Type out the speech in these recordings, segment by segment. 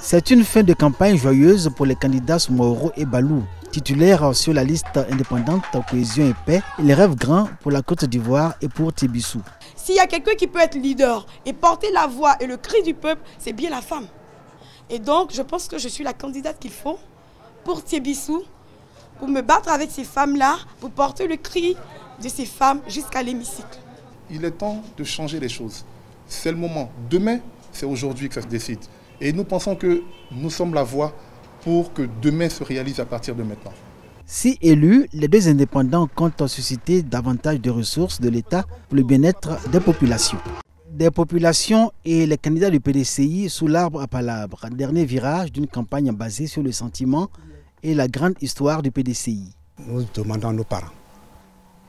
C'est une fin de campagne joyeuse pour les candidats Soumaoro et Balou. Titulaires sur la liste indépendante Cohésion et Paix, ils rêvent grand pour la Côte d'Ivoire et pour Tébissou. S'il y a quelqu'un qui peut être leader et porter la voix et le cri du peuple, c'est bien la femme. Et donc, je pense que je suis la candidate qu'il faut pour Tébissou, pour me battre avec ces femmes-là, pour porter le cri de ces femmes jusqu'à l'hémicycle. Il est temps de changer les choses. C'est le moment. Demain, c'est aujourd'hui que ça se décide. Et nous pensons que nous sommes la voie pour que demain se réalise à partir de maintenant. Si élus, les deux indépendants comptent susciter davantage de ressources de l'État pour le bien-être des populations. Des populations et les candidats du PDCI sous l'arbre à palabres, dernier virage d'une campagne basée sur le sentiment et la grande histoire du PDCI. Nous demandons à nos parents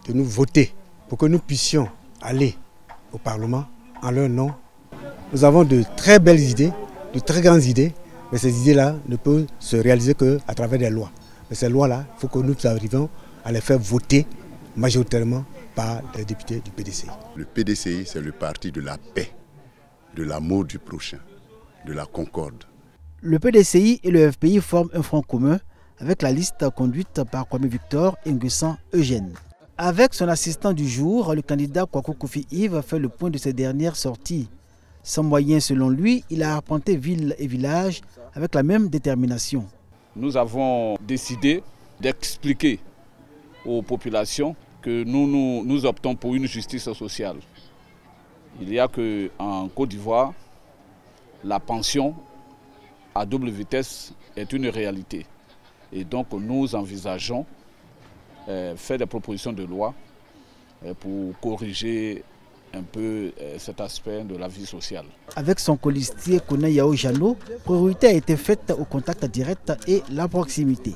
de nous voter pour que nous puissions aller au Parlement en leur nom. Nous avons de très belles idées, de très grandes idées, mais ces idées-là ne peuvent se réaliser qu'à travers des lois. Mais ces lois-là, il faut que nous arrivions à les faire voter majoritairement par les députés du PDCI. Le PDCI, c'est le parti de la paix, de l'amour du prochain, de la concorde. Le PDCI et le FPI forment un front commun avec la liste conduite par Kwame Victor et Nguessan Eugène. Avec son assistant du jour, le candidat Kwaku Kofi Yves fait le point de ses dernières sorties. Sans moyens selon lui, il a arpenté ville et village avec la même détermination. Nous avons décidé d'expliquer aux populations que nous optons pour une justice sociale. Il y a qu'en Côte d'Ivoire, la pension à double vitesse est une réalité. Et donc nous envisageons faire des propositions de loi pour corriger un peu cet aspect de la vie sociale. Avec son colistier Kone Yao Jano, priorité a été faite au contact direct et la proximité.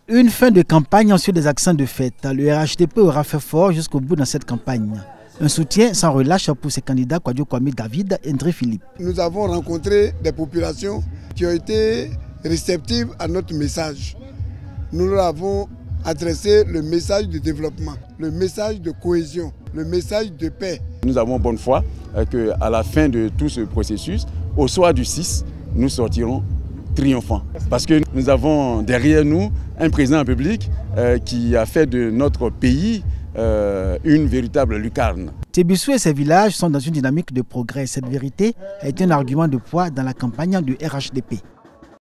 Une fin de campagne sur des accents de fête. Le RHDP aura fait fort jusqu'au bout dans cette campagne. Un soutien sans relâche pour ses candidats Kwadwo Kwame David et André Philippe. Nous avons rencontré des populations qui ont été réceptives à notre message. Nous leur avons adressé le message de développement, le message de cohésion, le message de paix. Nous avons bonne foi qu'à la fin de tout ce processus, au soir du 6, nous sortirons triomphants. Parce que nous avons derrière nous un président de la République qui a fait de notre pays une véritable lucarne. Tébissou et ses villages sont dans une dynamique de progrès. Cette vérité a été un argument de poids dans la campagne du RHDP.